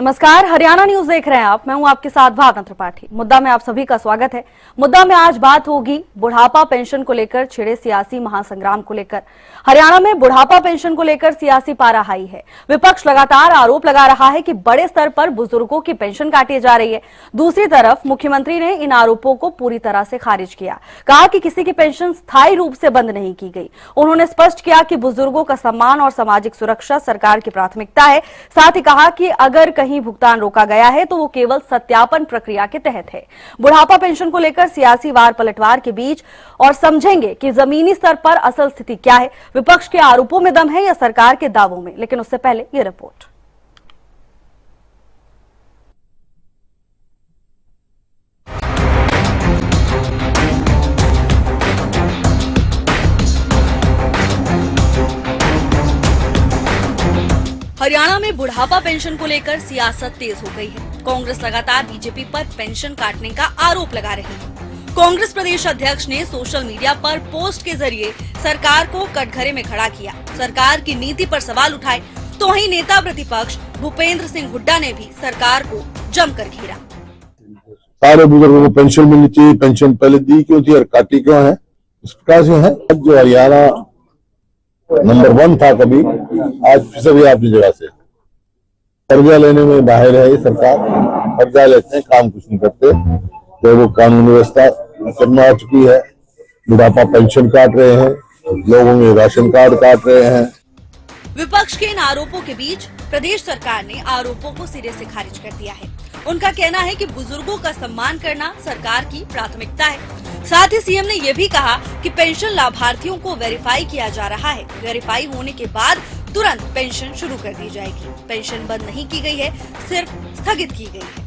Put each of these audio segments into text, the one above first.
नमस्कार, हरियाणा न्यूज देख रहे हैं आप। मैं हूं आपके साथ भावना त्रिपाठी। मुद्दा में आप सभी का स्वागत है। मुद्दा में आज बात होगी बुढ़ापा पेंशन को लेकर छिड़े सियासी महासंग्राम को लेकर। हरियाणा में बुढ़ापा पेंशन को लेकर सियासी पारा हाई है। विपक्ष लगातार आरोप लगा रहा है कि बड़े स्तर पर बुजुर्गों की पेंशन काटी जा रही है। दूसरी तरफ मुख्यमंत्री ने इन आरोपों को पूरी तरह से खारिज किया। कहा कि किसी की पेंशन स्थायी रूप से बंद नहीं की गई। उन्होंने स्पष्ट किया कि बुजुर्गों का सम्मान और सामाजिक सुरक्षा सरकार की प्राथमिकता है। साथ ही कहा कि अगर कहीं भुगतान रोका गया है तो वो केवल सत्यापन प्रक्रिया के तहत है। बुढ़ापा पेंशन को लेकर सियासी वार पलटवार के बीच और समझेंगे कि जमीनी स्तर पर असल स्थिति क्या है, विपक्ष के आरोपों में दम है या सरकार के दावों में। लेकिन उससे पहले ये रिपोर्ट। हरियाणा में बुढ़ापा पेंशन को लेकर सियासत तेज हो गई है। कांग्रेस लगातार बीजेपी पर पेंशन काटने का आरोप लगा रही है। कांग्रेस प्रदेश अध्यक्ष ने सोशल मीडिया पर पोस्ट के जरिए सरकार को कटघरे में खड़ा किया। सरकार की नीति पर सवाल उठाए तो वहीं नेता प्रतिपक्ष भूपेंद्र सिंह हुड्डा ने भी सरकार को जमकर घेरा। सारे बुजुर्गों को पेंशन मिलनी चाहिए। पेंशन पहले दी क्यों थी और काटी क्यों है? इस प्रकार से है। जो हरियाणा नंबर 1 था कभी, आज सभी अपनी जगह से कर्जा लेने में बाहर है। ये सरकार कर्जा लेते हैं, काम कुछ नहीं करते। तो वो कानून व्यवस्था करना आ चुकी है। बुढ़ापा पेंशन काट रहे हैं, लोगों में राशन कार्ड काट रहे हैं। विपक्ष के इन आरोपों के बीच प्रदेश सरकार ने आरोपों को सिरे से खारिज कर दिया है। उनका कहना है कि बुजुर्गों का सम्मान करना सरकार की प्राथमिकता है। साथ ही सीएम ने यह भी कहा कि पेंशन लाभार्थियों को वेरीफाई किया जा रहा है। वेरीफाई होने के बाद तुरंत पेंशन शुरू कर दी जाएगी। पेंशन बंद नहीं की गई है, सिर्फ स्थगित की गई है।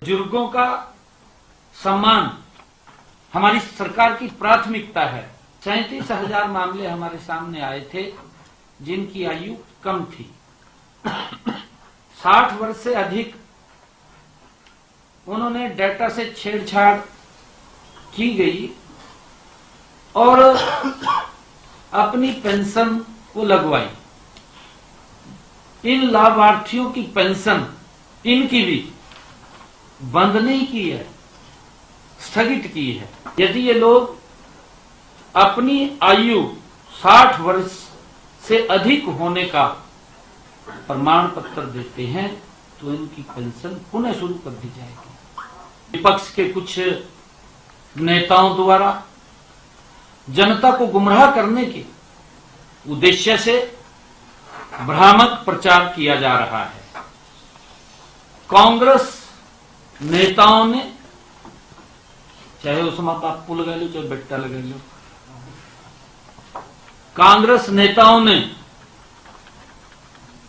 बुजुर्गों का सम्मान हमारी सरकार की प्राथमिकता है। 37,000 मामले हमारे सामने आए थे जिनकी आयु कम थी। 60 वर्ष से अधिक उन्होंने डेटा से छेड़छाड़ की गई और अपनी पेंशन को लगवाई। इन लाभार्थियों की पेंशन इनकी भी बंद नहीं की है, स्थगित की है। यदि ये लोग अपनी आयु 60 वर्ष से अधिक होने का प्रमाण पत्र देते हैं तो इनकी पेंशन पुनः शुरू कर दी जाएगी। विपक्ष के कुछ नेताओं द्वारा जनता को गुमराह करने के उद्देश्य से भ्रामक प्रचार किया जा रहा है। कांग्रेस नेताओं ने, चाहे उसमें बापू लगा लो चाहे बेटा लगा लो, कांग्रेस नेताओं ने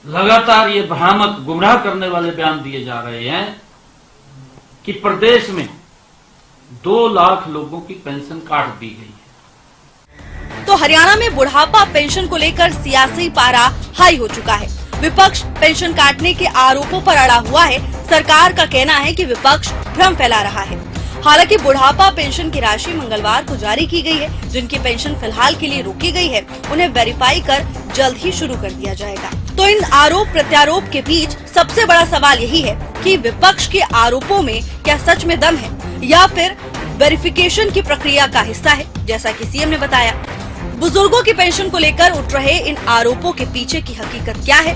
लगातार ये भ्रामक गुमराह करने वाले बयान दिए जा रहे हैं कि प्रदेश में 2 लाख लोगों की पेंशन काट दी गई है। तो हरियाणा में बुढ़ापा पेंशन को लेकर सियासी पारा हाई हो चुका है। विपक्ष पेंशन काटने के आरोपों पर अड़ा हुआ है। सरकार का कहना है कि विपक्ष भ्रम फैला रहा है। हालांकि बुढ़ापा पेंशन की राशि मंगलवार को जारी की गई है। जिनकी पेंशन फिलहाल के लिए रोकी गई है उन्हें वेरीफाई कर जल्द ही शुरू कर दिया जाएगा। तो इन आरोप प्रत्यारोप के बीच सबसे बड़ा सवाल यही है कि विपक्ष के आरोपों में क्या सच में दम है या फिर वेरिफिकेशन की प्रक्रिया का हिस्सा है। जैसा कि सीएम ने बताया, बुजुर्गों की पेंशन को लेकर उठ रहे इन आरोपों के पीछे की हकीकत क्या है।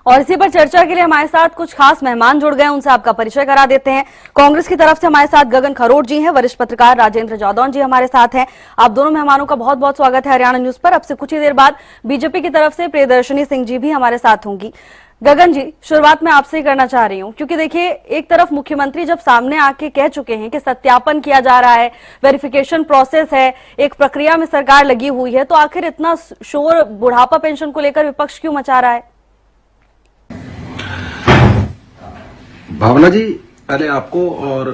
और इसी पर चर्चा के लिए हमारे साथ कुछ खास मेहमान जुड़ गए, उनसे आपका परिचय करा देते हैं। कांग्रेस की तरफ से हमारे साथ गगन खरोट जी हैं, वरिष्ठ पत्रकार राजेंद्र जादौन जी हमारे साथ हैं। आप दोनों मेहमानों का बहुत बहुत स्वागत है हरियाणा न्यूज पर। अब से कुछ ही देर बाद बीजेपी की तरफ से प्रियदर्शनी सिंह जी भी हमारे साथ होंगी। गगन जी, शुरुआत में आपसे ही करना चाह रही हूँ, क्योंकि देखिए एक तरफ मुख्यमंत्री जब सामने आके कह चुके हैं कि सत्यापन किया जा रहा है, वेरिफिकेशन प्रोसेस है, एक प्रक्रिया में सरकार लगी हुई है, तो आखिर इतना शोर बुढ़ापा पेंशन को लेकर विपक्ष क्यों मचा रहा है? भावना जी, पहले आपको और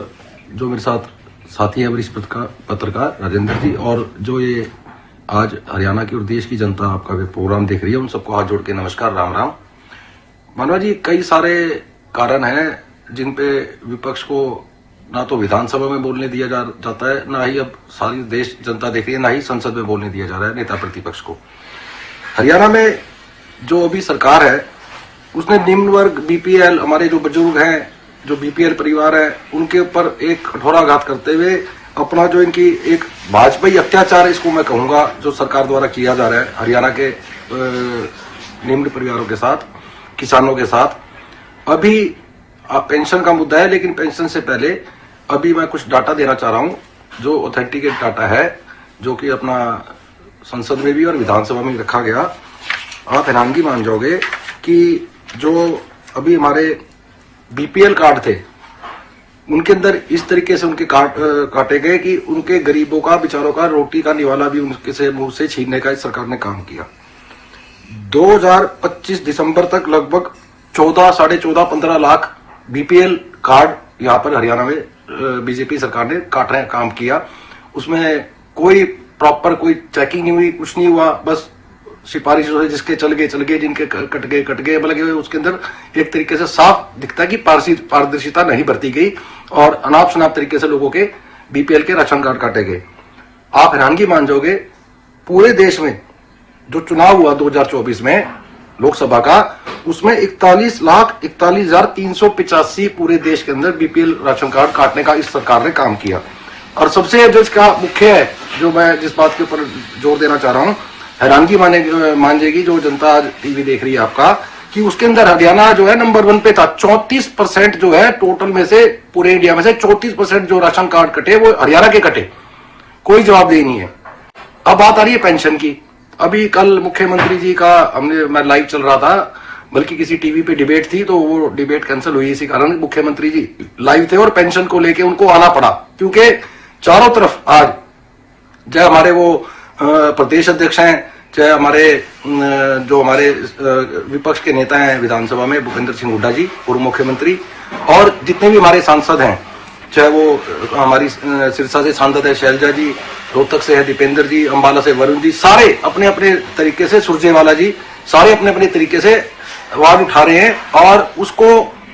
जो मेरे साथ साथी हैं वरिष्ठ पत्रकार राजेंद्र जी, और जो ये आज हरियाणा की और देश की जनता आपका प्रोग्राम देख रही है, उन सबको हाथ जोड़ के नमस्कार, राम राम। भावना जी, कई सारे कारण हैं जिन पे विपक्ष को ना तो विधानसभा में बोलने दिया जाता है, ना ही अब सारी देश जनता देख रही है, ना ही संसद में बोलने दिया जा रहा है नेता प्रतिपक्ष को। हरियाणा में जो अभी सरकार है उसने निम्न वर्ग बीपीएल, हमारे जो बुजुर्ग हैं, जो बीपीएल परिवार है, उनके ऊपर एक कठोराघात करते हुए अपना जो इनकी एक भाजपाई अत्याचार इसको मैं कहूंगा जो सरकार द्वारा किया जा रहा है हरियाणा के निम्न परिवारों के साथ, किसानों के साथ। अभी पेंशन का मुद्दा है, लेकिन पेंशन से पहले अभी मैं कुछ डाटा देना चाह रहा हूं जो ऑथेंटिकेट डाटा है, जो कि अपना संसद में भी और विधानसभा में भी रखा गया। आप हैरानगी मान जाओगे कि जो अभी हमारे बीपीएल कार्ड थे उनके अंदर इस तरीके से उनके काटे गए कि उनके गरीबों का, बेचारों का रोटी का निवाला भी उनके से मुंह से छीनने का इस सरकार ने काम किया। 2025 दिसंबर तक लगभग 14-15 लाख बीपीएल कार्ड यहाँ पर हरियाणा में बीजेपी सरकार ने काटने का काम किया। उसमें कोई प्रॉपर कोई चेकिंग नहीं हुई, कुछ नहीं हुआ, बस सिफारिश से जिसके चल गए, जिनके कट गए, बल्कि उसके अंदर एक तरीके से साफ दिखता है कि पारदर्शिता नहीं बरती गई और अनाप शनाप तरीके से लोगों के बीपीएल के राशन कार्ड काटे गए। आप हैरानगी मान जाओगे, पूरे देश में जो चुनाव हुआ 2024 में लोकसभा का, उसमें 41,41,385 पूरे देश के अंदर बीपीएल राशन कार्ड काटने का इस सरकार ने काम किया। और सबसे जो इसका मुख्य है, जो मैं जिस बात के ऊपर जोर देना चाह रहा हूं, हैरानगी मान जाएगी जो जनता आज टीवी देख रही है आपका, कि उसके अंदर हरियाणा जो है नंबर 1 पे था। 34% जो है टोटल में से, पूरे इंडिया में से 34% जो राशन कार्ड कटे वो हरियाणा के कटे, कोई जवाबदेही नहीं है। अब बात आ रही है पेंशन की। अभी कल मुख्यमंत्री जी का मैं लाइव चल रहा था, बल्कि किसी टीवी पे डिबेट थी, तो वो डिबेट कैंसिल हुई इसी कारण। मुख्यमंत्री जी लाइव थे और पेंशन को लेके उनको आना पड़ा, क्योंकि चारों तरफ आज चाहे हमारे वो प्रदेश अध्यक्ष हैं, चाहे हमारे जो हमारे विपक्ष के नेता हैं विधानसभा में, भूपेंद्र सिंह हुड्डा जी पूर्व मुख्यमंत्री, और जितने भी हमारे सांसद हैं, चाहे वो हमारी सिरसा से सांसद है शैलजा जी, रोहतक से है दीपेंद्र जी, अंबाला से वरुण जी, सारे अपने अपने तरीके से, सुरजेवाला जी, सारे अपने अपने तरीके से आवाज उठा रहे हैं। और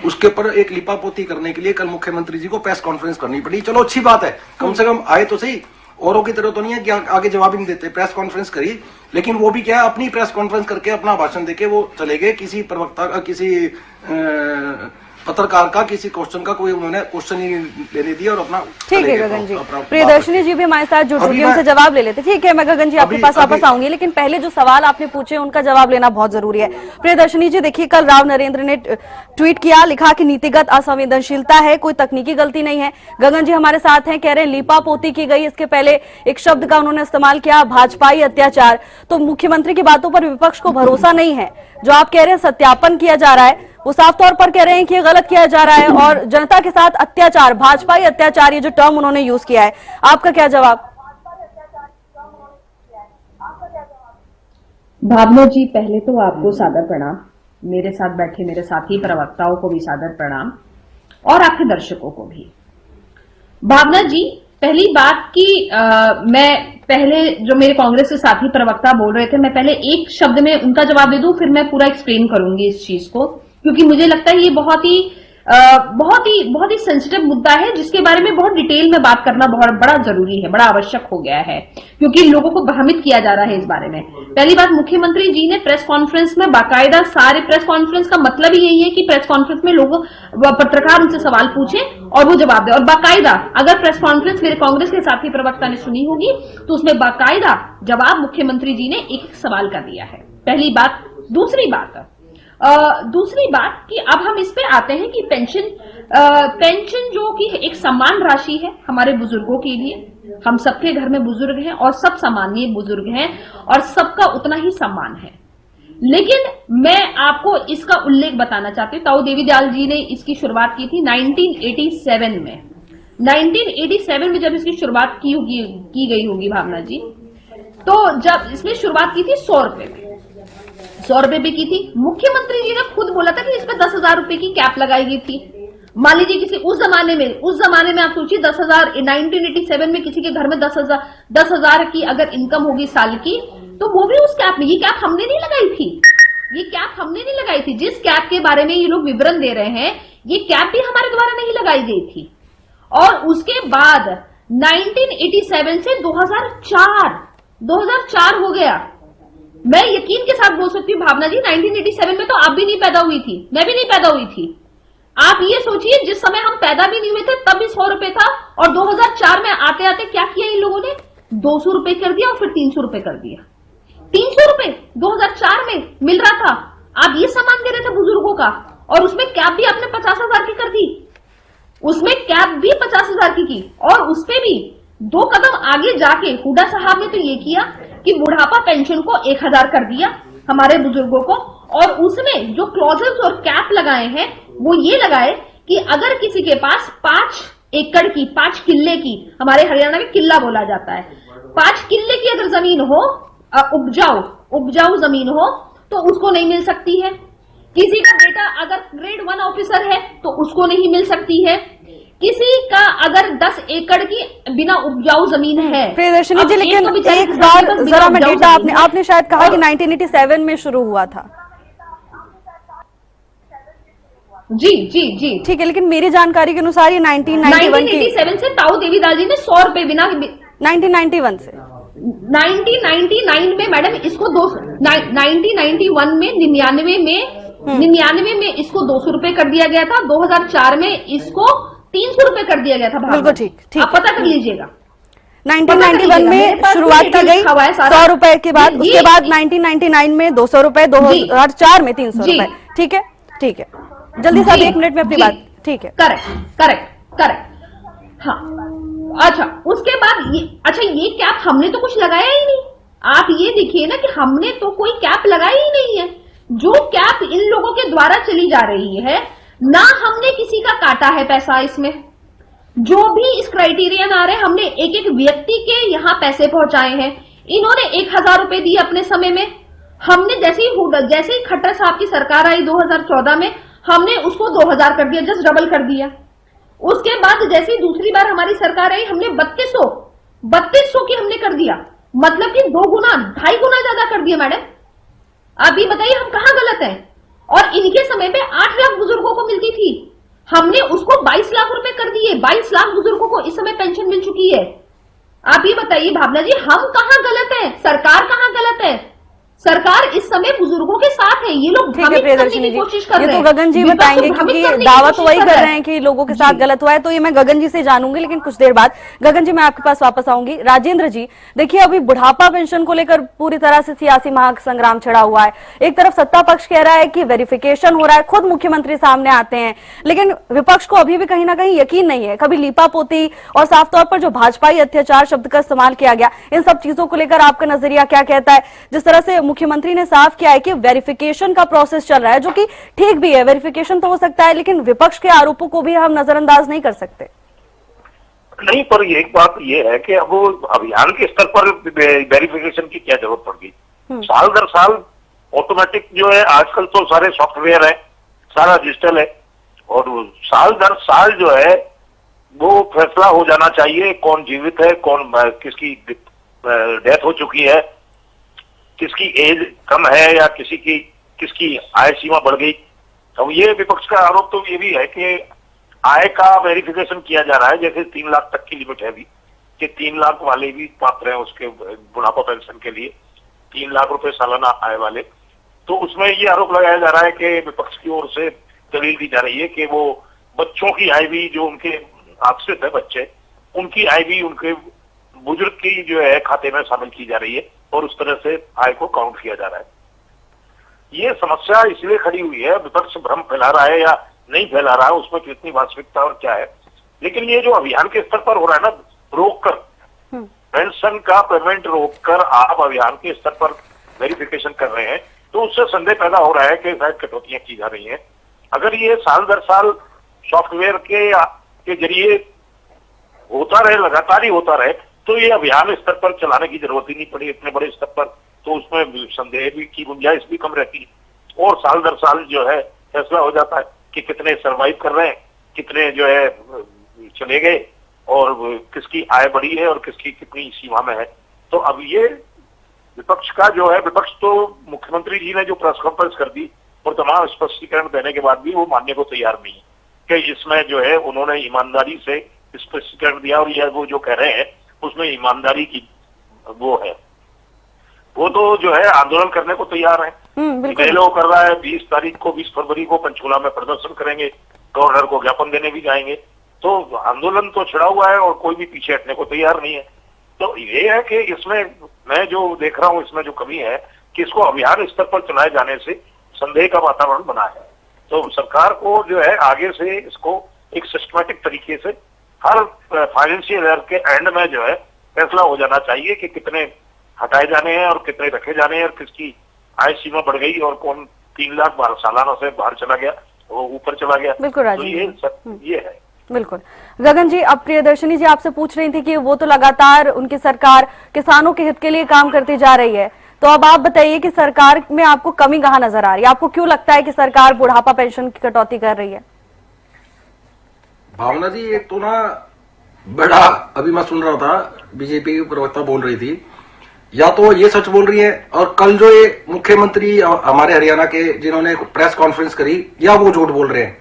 उसके ऊपर एक लिपापोती करने के लिए कल मुख्यमंत्री जी को प्रेस कॉन्फ्रेंस करनी पड़ी। चलो अच्छी बात है, कम से कम आए तो सही, औरों की तरह तो नहीं है कि आगे जवाब ही नहीं देते। प्रेस कॉन्फ्रेंस करी, लेकिन वो भी क्या है, अपनी प्रेस कॉन्फ्रेंस करके अपना भाषण देके वो चले गए। किसी प्रवक्ता का, किसी पत्रकार का, किसी क्वेश्चन का कोई उन्होंने क्वेश्चन ही लेने दिया और अपना ठीक है गगन जी। प्रियदर्शनी जी भी हमारे साथ जुड़ चुकी है, उनसे जवाब ले लेते। ठीक है, मैं गगन जी आपके पास वापस आऊंगी, लेकिन पहले जो सवाल आपने पूछे उनका जवाब लेना बहुत जरूरी है। प्रियदर्शनी जी, देखिए कल राव नरेंद्र ने ट्वीट किया, लिखा कि नीतिगत असंवेदनशीलता है, कोई तकनीकी गलती नहीं है। गगन जी हमारे साथ हैं, कह रहे हैं लीपा पोती की गई। इसके पहले एक शब्द का उन्होंने इस्तेमाल किया, भाजपाई अत्याचार। तो मुख्यमंत्री की बातों पर विपक्ष को भरोसा नहीं है। जो आप कह रहे हैं सत्यापन किया जा रहा है, वो साफ तौर पर कह रहे हैं कि ये गलत किया जा रहा है और जनता के साथ अत्याचार, भाजपाई अत्याचार, ये जो टर्म उन्होंने यूज किया है, आपका क्या जवाब? भावना जी, पहले तो आपको सादर प्रणाम, मेरे साथ बैठे मेरे साथी प्रवक्ताओं को भी सादर प्रणाम, और आपके दर्शकों को भी। भावना जी, पहली बात कि मैं पहले जो मेरे कांग्रेस के साथी प्रवक्ता बोल रहे थे, मैं पहले एक शब्द में उनका जवाब दे दूं, फिर मैं पूरा एक्सप्लेन करूंगी इस चीज को, क्योंकि मुझे लगता है ये बहुत ही सेंसिटिव मुद्दा है, जिसके बारे में बहुत डिटेल में बात करना बहुत बड़ा जरूरी है, बड़ा आवश्यक हो गया है, क्योंकि लोगों को भ्रमित किया जा रहा है इस बारे में। पहली बात, मुख्यमंत्री जी ने प्रेस कॉन्फ्रेंस में बाकायदा, सारे प्रेस कॉन्फ्रेंस का मतलब ही यही है कि प्रेस कॉन्फ्रेंस में लोग, पत्रकार उनसे सवाल पूछे और वो जवाब दे। और बाकायदा, अगर प्रेस कॉन्फ्रेंस मेरे कांग्रेस के साथी प्रवक्ता ने सुनी होगी तो उसमें बाकायदा जवाब मुख्यमंत्री जी ने एक सवाल का दिया है। पहली बात। दूसरी बात कि अब हम इस पे आते हैं कि पेंशन जो कि एक सम्मान राशि है हमारे बुजुर्गों के लिए। हम सबके घर में बुजुर्ग हैं और सब सामान्य बुजुर्ग हैं और सबका उतना ही सम्मान है। लेकिन मैं आपको इसका उल्लेख बताना चाहती हूँ, ताऊ देवी दयाल जी ने इसकी शुरुआत की थी 1987 में। 1987 में जब इसकी शुरुआत की गई होगी भावना जी, तो जब इसने शुरुआत की थी 100 रुपए में, 100 रुपए पे की थी। मुख्यमंत्री जी ने खुद बोला था कि इस पे 10,000 रुपए की कैप लगाई गई थी। मान लीजिए किसी उस जमाने में आप सोचिए 10,000, 1987 में किसी के घर में 10,000 की अगर इनकम होगी साल की, तो वो भी उस कैप में। ये कैप हमने नहीं लगाई थी, ये कैप हमने नहीं लगाई थी। जिस कैप के बारे में ये लोग विवरण दे रहे हैं, ये कैप भी हमारे द्वारा नहीं लगाई गई थी। और उसके बाद 1987 से 2004 हो गया। मैं यकीन के साथ बोल सकती हूँ भावना जी, 1987 में तो आप भी नहीं पैदा हुई थी, मैं भी नहीं पैदा हुई थी। आप ये सोचिए, जिस समय हम पैदा भी नहीं हुए थे तब भी 100 रुपए था, और 2004 में आते आते क्या किया इन लोगों ने, 200 रुपए कर दिया और फिर 300 रुपए कर दिया। 300 रुपए 2004 में मिल रहा था, आप ये सामान दे रहे थे बुजुर्गों का, और उसमें कैब भी आपने 50,000 की कर दी, उसमें कैब भी 50,000 की, और उसपे भी 2 कदम आगे जाके हुडा साहब ने तो ये किया कि बुढ़ापा पेंशन को 1,000 कर दिया हमारे बुजुर्गों को, और उसमें जो क्लॉजेस और कैप लगाए हैं वो ये लगाए कि अगर किसी के पास 5 एकड़ की, 5 किल्ले की, हमारे हरियाणा में किल्ला बोला जाता है, 5 किल्ले की अगर जमीन हो, उपजाऊ जमीन हो, तो उसको नहीं मिल सकती है। किसी का बेटा अगर ग्रेड 1 ऑफिसर है तो उसको नहीं मिल सकती है। किसी का अगर 10 एकड़ की बिना उपजाऊ जमीन है। प्रियदर्शनी जी, लेकिन तो एक बार जरा मैं डेटा, आपने शायद कहा कि 1987 में शुरू हुआ था। जी जी जी ठीक है, लेकिन मेरी जानकारी के अनुसार ये 1987 से ताऊ देवीदास जी ने 100 रुपए बिना 1991 से 1999 में मैडम इसको 1991 में 99 में इसको 200 रुपए कर दिया गया था, 2004 में इसको 300 रुपए कर दिया गया था। बिल्कुल ठीक, आप पता कर लीजिएगा। 1991 में शुरुआत की गई 100 रुपए के बाद, उसके बाद 1999 में 200 रुपए, 2004 में 300 रुपए। ठीक है, ठीक है, जल्दी से 1 मिनट में अपनी बात। ठीक है, करेक्ट। हाँ, अच्छा, उसके बाद ये कैप हमने तो कुछ लगाया ही नहीं। आप ये देखिए ना कि हमने तो कोई कैप लगाई ही नहीं है। जो कैप इन लोगों के द्वारा चली जा रही है, ना हमने किसी का काटा है पैसा इसमें। जो भी इस क्राइटेरियन आ रहे हैं, हमने एक एक व्यक्ति के यहाँ पैसे पहुंचाए हैं। इन्होंने 1,000 रुपए दिए अपने समय में। हमने जैसे ही खट्टर साहब की सरकार आई 2014 में, हमने उसको 2,000 कर दिया, जस्ट डबल कर दिया। उसके बाद जैसे ही दूसरी बार हमारी सरकार आई, हमने 3200 की हमने कर दिया, मतलब कि 2 गुना 2.5 गुना ज्यादा कर दिया। मैडम आप ये बताइए हम कहां गलत हैं? और इनके समय पे 8 लाख बुजुर्गों को मिलती थी, हमने उसको 22 लाख रुपए कर दिए। 22 लाख बुजुर्गों को इस समय पेंशन मिल चुकी है। आप ये बताइए भावना जी, हम कहां गलत हैं, सरकार कहां गलत है? सरकार इस समय बुजुर्गों के साथ है। ये लोग भ्रमित करने की कोशिश कर रहे हैं। ये तो गगन जी बताएंगे, क्योंकि दावा तो वही कर रहे हैं कि लोगों के साथ गलत हुआ है। तो ये मैं गगन जी से जानूंगी, लेकिन कुछ देर बाद। गगन जी, मैं आपके पास वापस आऊंगी। राजेंद्र जी, देखिए, अभी बुढ़ापा पेंशन को लेकर पूरी तरह से सियासी महासंग्राम छिड़ा हुआ है। एक तरफ सत्ता पक्ष कह रहा है कि वेरिफिकेशन हो रहा है, खुद मुख्यमंत्री सामने आते हैं, लेकिन विपक्ष को अभी भी कहीं ना कहीं यकीन नहीं है। कभी लीपा पोती और साफ तौर पर जो भाजपाई अत्याचार शब्द का इस्तेमाल किया गया, इन सब चीजों को लेकर आपका नजरिया क्या कहता है? जिस तरह से मुख्यमंत्री ने साफ किया है कि वेरिफिकेशन का प्रोसेस चल रहा है, जो कि ठीक भी है, वेरिफिकेशन तो हो सकता है, लेकिन विपक्ष के आरोपों को भी हम नजरअंदाज नहीं कर सकते। नहीं, पर एक बात ये है कि अब वो अभियान के स्तर पर वेरिफिकेशन की क्या जरूरत पड़ गई? साल दर साल ऑटोमेटिक जो है, आजकल तो सारे सॉफ्टवेयर है, सारा डिजिटल है, और साल दर साल जो है वो फैसला हो जाना चाहिए कौन जीवित है, कौन किसकी डेथ हो चुकी है, किसकी एज कम है, या किसकी आय सीमा बढ़ गई। अब ये विपक्ष का आरोप तो ये भी है कि आय का वेरिफिकेशन किया जा रहा है, जैसे 3 लाख तक की लिमिट है अभी, कि 3 लाख वाले भी पात्र हैं उसके बुढ़ापा पेंशन के लिए, 3 लाख रुपए सालाना आय वाले। तो उसमें ये आरोप लगाया जा रहा है कि विपक्ष की ओर से दलील दी जा रही है कि वो बच्चों की आय भी, जो उनके आश्रित है बच्चे, उनकी आय भी उनके बुजुर्ग की जो है खाते में शामिल की जा रही है, और उस तरह से आय को काउंट किया जा रहा है। ये समस्या इसलिए खड़ी हुई है, विपक्ष भ्रम फैला रहा है या नहीं फैला रहा है, उसमें कितनी वास्तविकता और क्या है। लेकिन ये जो अभियान के स्तर पर हो रहा है ना, रोककर पेंशन का पेमेंट रोककर आप अभियान के स्तर पर वेरिफिकेशन कर रहे हैं, तो उससे संदेह पैदा हो रहा है कि शायद कटौतियां की जा रही हैं। अगर ये साल दर साल सॉफ्टवेयर के जरिए होता रहे, लगातार ही होता रहे, तो ये अभियान स्तर पर चलाने की जरूरत ही नहीं पड़ी इतने बड़े स्तर पर। तो उसमें संदेह भी की गुंजाइश भी कम रहती है, और साल दर साल जो है फैसला हो जाता है कि कितने सर्वाइव कर रहे हैं, कितने जो है चले गए, और किसकी आय बढ़ी है और किसकी कितनी सीमा में है। तो अब ये विपक्ष का जो है, विपक्ष तो मुख्यमंत्री जी ने जो प्रेस कॉन्फ्रेंस कर दी और तमाम स्पष्टीकरण देने के बाद भी वो मानने को तैयार नहीं है कि इसमें जो है उन्होंने ईमानदारी से स्पष्टीकरण दिया, और यह वो जो कह रहे हैं उसमें ईमानदारी की वो है। वो तो जो है आंदोलन करने को तैयार है। बिल्कुल। पहले वो कर रहा है 20 तारीख को, 20 फरवरी को पंचकुला में प्रदर्शन करेंगे, गवर्नर को ज्ञापन देने भी जाएंगे। तो आंदोलन तो छिड़ा हुआ है और कोई भी पीछे हटने को तैयार नहीं है। तो ये है कि इसमें मैं जो देख रहा हूं, इसमें जो कमी है कि इसको अभियान स्तर पर चलाए जाने से संदेह का वातावरण बना है। तो सरकार को जो है आगे से इसको एक सिस्टमैटिक तरीके से हर फाइनेंशियल ईयर के एंड में जो है फैसला हो जाना चाहिए कि कितने हटाए जाने हैं और कितने रखे जाने हैं, और किसकी आय सीमा बढ़ गई और कौन 3 लाख सालाना से बाहर चला गया, वो ऊपर चला गया। बिल्कुल तो राजेंद्र, ये है। बिल्कुल। गगन जी, अब प्रियदर्शनी जी आपसे पूछ रही थी कि वो तो लगातार उनकी सरकार किसानों के हित के लिए काम करती जा रही है, तो अब आप बताइए कि सरकार में आपको कमी कहाँ नजर आ रही है? आपको क्यों लगता है कि सरकार बुढ़ापा पेंशन की कटौती कर रही है? भावना जी, एक तो ना बड़ा, अभी मैं सुन रहा था बीजेपी की प्रवक्ता बोल रही थी, या तो ये सच बोल रही है, और कल जो ये मुख्यमंत्री हमारे हरियाणा के जिन्होंने प्रेस कॉन्फ्रेंस करी, या वो झूठ बोल रहे हैं।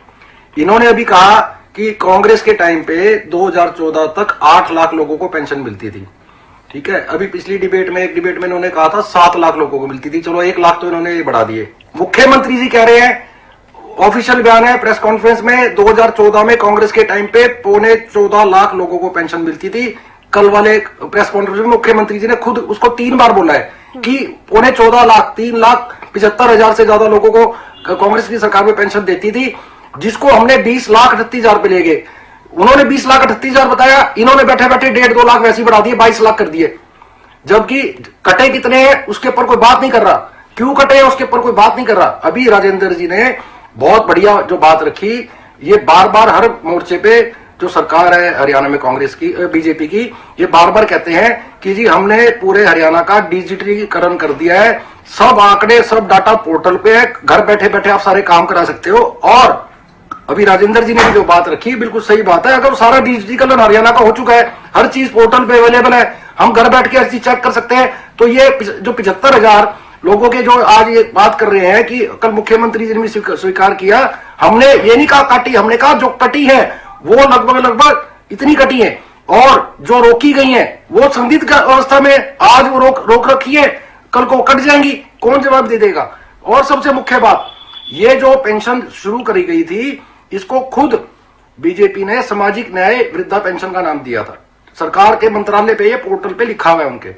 इन्होंने अभी कहा कि कांग्रेस के टाइम पे 2014 तक 8 लाख लोगों को पेंशन मिलती थी, ठीक है। अभी पिछली एक डिबेट में इन्होंने कहा था 7 लाख लोगों को मिलती थी, चलो 1 लाख तो इन्होंने बढ़ा दिए। मुख्यमंत्री जी कह रहे हैं, ऑफिशियल बयान है प्रेस कॉन्फ्रेंस में, 2014 में कांग्रेस के टाइम पे 14.25 लाख लोगों को पेंशन मिलती थी। कल वाले प्रेस कॉन्फ्रेंस में मुख्यमंत्री जी ने खुद उसको 3 बार बोला है कि 14.25 लाख, 3,75,000 से ज्यादा लोगों को कांग्रेस की सरकार में पेंशन देती थी, जिसको हमने 20,38,000 पे ले गए। उन्होंने 20,38,000 बताया, इन्होंने बैठे बैठे 1.5-2 लाख वैसे ही बढ़ा दिए, 22 लाख कर दिए। जबकि कटे कितने हैं उसके ऊपर कोई बात नहीं कर रहा, क्यों कटे हैं उसके ऊपर कोई बात नहीं कर रहा। अभी राजेंद्र जी ने बहुत बढ़िया जो बात रखी, ये बार बार हर मोर्चे पे जो सरकार है हरियाणा में कांग्रेस की, बीजेपी की, ये बार बार कहते हैं कि जी हमने पूरे हरियाणा का डिजिटलीकरण कर दिया है, सब आंकड़े सब डाटा पोर्टल पे है, घर बैठे बैठे आप सारे काम करा सकते हो। और अभी राजेंद्र जी ने भी जो बात रखी बिल्कुल सही बात है, अगर सारा डिजिटलीकरण हरियाणा का हो चुका है, हर चीज पोर्टल पे अवेलेबल है, हम घर बैठ के हर चीज चेक कर सकते हैं, तो ये जो 75,000 लोगों के जो आज ये बात कर रहे हैं कि कल मुख्यमंत्री जी ने स्वीकार किया, हमने ये नहीं कहा काटी, हमने कहा जो कटी है वो लगभग इतनी कटी है, और जो रोकी गई है वो संदिग्ध अवस्था में आज वो रोक रखी है, कल को कट जाएंगी, कौन जवाब दे देगा। और सबसे मुख्य बात, ये जो पेंशन शुरू करी गई थी, इसको खुद बीजेपी ने सामाजिक न्याय वृद्धा पेंशन का नाम दिया था। सरकार के मंत्रालय पे ये पोर्टल पे लिखा हुआ है उनके।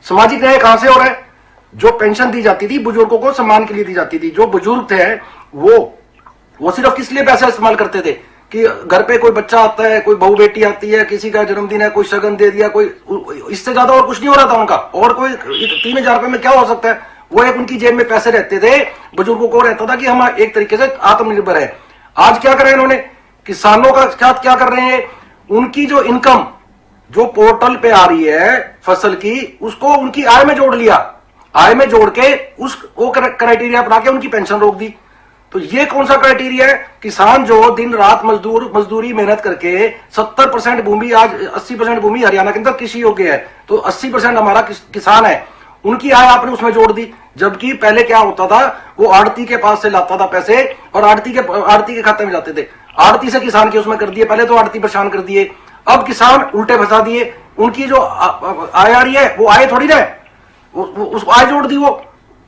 सामाजिक न्याय कहां से हो रहा है? जो पेंशन दी जाती थी बुजुर्गों को सम्मान के लिए दी जाती थी, जो बुजुर्ग थे वो सिर्फ किस लिए पैसा इस्तेमाल करते थे कि घर पे कोई बच्चा आता है, कोई बहू बेटी आती है, किसी का जन्मदिन है, कोई शगन दे दिया, कोई, इससे ज्यादा और कुछ नहीं हो रहा था उनका। और कोई 3,000 रुपए में क्या हो सकता है? वो एक उनकी जेब में पैसे रहते थे, बुजुर्गों को रहता था कि हम एक तरीके से आत्मनिर्भर है। आज क्या कर रहे हैं इन्होंने? किसानों का साथ क्या कर रहे हैं? उनकी जो इनकम जो पोर्टल पे आ रही है फसल की, उसको उनकी आय में जोड़ लिया, आय में जोड़ के वो क्राइटेरिया बना के उनकी पेंशन रोक दी। तो ये कौन सा क्राइटेरिया है? किसान जो दिन रात मजदूरी मेहनत करके 70% भूमि, आज 80% भूमि हरियाणा के अंदर कृषि योग्य है, तो 80% हमारा किसान है, उनकी आय आपने उसमें जोड़ दी। जबकि पहले क्या होता था, वो आड़ती के पास से लाता था पैसे और आड़ती के खाते में जाते थे, आड़ती से किसान के उसमें कर दिए, पहले तो आड़ती परेशान कर दिए, अब किसान उल्टे फंसा दिए। उनकी जो आय आ रही है वो आय थोड़ी ना, उसको आय जोड़ दी, वो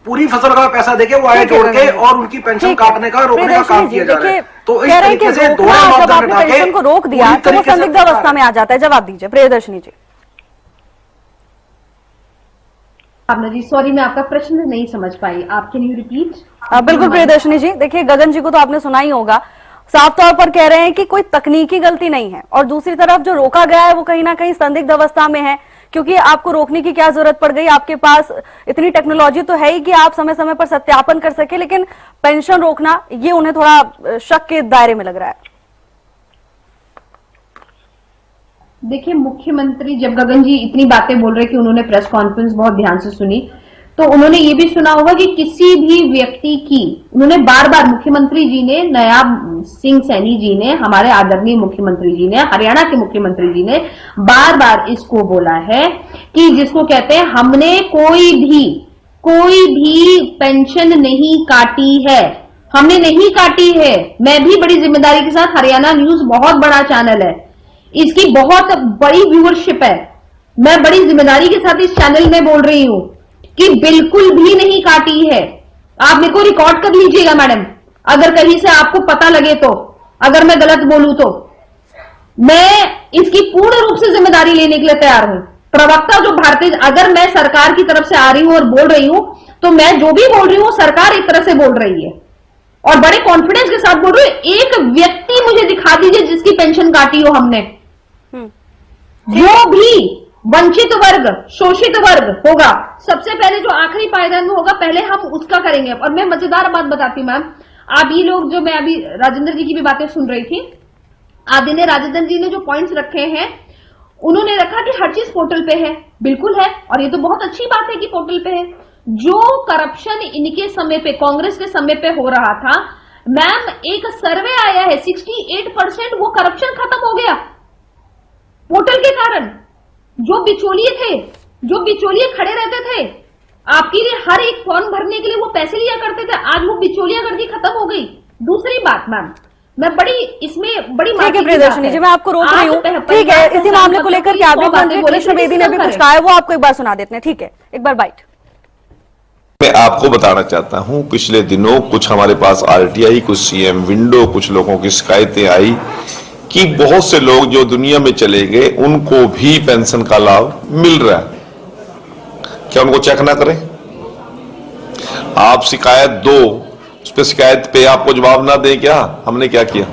पूरी फसल का पैसा देके वो आय जोड़ के और उनकी पेंशन काटने का, रोकने का काम किया जा रहा है। तो इस तरीके से दोहरे मापदंड हटा के पेंशन को रोक दिया तो वो संदिग्ध अवस्था में आ जाता है। जवाब दीजिए प्रियदर्शनी जी। भावना जी, सॉरी मैं आपका प्रश्न नहीं समझ पाई, आप कैन यू रिपीट? बिल्कुल प्रियदर्शनी जी, देखिए गगन जी को तो आपने सुना ही होगा, साफ तौर पर कह रहे हैं कि कोई तकनीकी गलती नहीं है, और दूसरी तरफ जो रोका गया है वो कहीं ना कहीं संदिग्ध अवस्था में है, क्योंकि आपको रोकने की क्या जरूरत पड़ गई? आपके पास इतनी टेक्नोलॉजी तो है ही कि आप समय समय पर सत्यापन कर सके, लेकिन पेंशन रोकना ये उन्हें थोड़ा शक के दायरे में लग रहा है। देखिए, मुख्यमंत्री जब गगन जी इतनी बातें बोल रहे कि उन्होंने प्रेस कॉन्फ्रेंस बहुत ध्यान से सुनी, तो उन्होंने ये भी सुना होगा कि किसी भी व्यक्ति की, उन्होंने बार बार, मुख्यमंत्री जी ने, नायाब सिंह सैनी जी ने, हमारे आदरणीय मुख्यमंत्री जी ने, हरियाणा के मुख्यमंत्री जी ने बार बार इसको बोला है कि जिसको कहते हैं, हमने कोई भी पेंशन नहीं काटी है, हमने नहीं काटी है। मैं भी बड़ी जिम्मेदारी के साथ, हरियाणा न्यूज बहुत बड़ा चैनल है, इसकी बहुत बड़ी व्यूअरशिप है। मैं बड़ी जिम्मेदारी के साथ इस चैनल में बोल रही हूं कि बिल्कुल भी नहीं काटी है। आप मेरे को रिकॉर्ड कर लीजिएगा मैडम, अगर कहीं से आपको पता लगे तो, अगर मैं गलत बोलूं तो। मैं इसकी पूर्ण रूप से जिम्मेदारी लेने के लिए तैयार हूं। प्रवक्ता जो भारतीय, अगर मैं सरकार की तरफ से आ रही हूं और बोल रही हूं, तो मैं जो भी बोल रही हूं सरकार एक तरह से बोल रही है और बड़े कॉन्फिडेंस के साथ बोल रही हूं। एक व्यक्ति मुझे दिखा दीजिए जिसकी पेंशन काटी हो हमने। जो भी वंचित वर्ग, शोषित वर्ग होगा, सबसे पहले जो आखिरी पायदान में होगा, पहले हम उसका करेंगे। और मैं मजेदार बात बताती हूं मैम, आप ये लोग जो, मैं अभी राजेंद्र जी की भी बातें सुन रही थी, आदि ने, राजेंद्र जी ने जो पॉइंट्स रखे हैं, उन्होंने रखा कि हर चीज पोर्टल पे है। बिल्कुल है, और ये तो बहुत अच्छी बात है कि पोर्टल पे है। जो करप्शन इनके समय पे, कांग्रेस के समय पे हो रहा था मैम, एक सर्वे आया है 68% वो करप्शन खत्म हो गया पोर्टल के कारण। जो बिचौलिए थे, जो बिचौलिए खड़े रहते थे आपके लिए हर एक फॉर्म भरने के लिए, वो पैसे लिया करते थे, आज वो बिचौलियागर्दी खत्म हो गई। दूसरी बात मैम, मैं बड़ी इसमें बड़ी ठीक है प्रियदर्शनी जी, मैं आपको रोक रही हूँ। ठीक है, इसी मामले को लेकर कैबिनेट मंत्री कृष्ण बेदी ने भी कुछ कहा है, वो आपको एक बार सुना देते हैं। ठीक है, एक बार बाइट। मैं आपको बताना चाहता हूं, पिछले दिनों कुछ हमारे पास आरटीआई, कुछ सीएम विंडो, कुछ लोगों की शिकायतें आई कि बहुत से लोग जो दुनिया में चले गए उनको भी पेंशन का लाभ मिल रहा है। क्या उनको चेक ना करें? आप शिकायत दो, उस पर शिकायत पे आपको जवाब ना दें क्या? हमने क्या किया?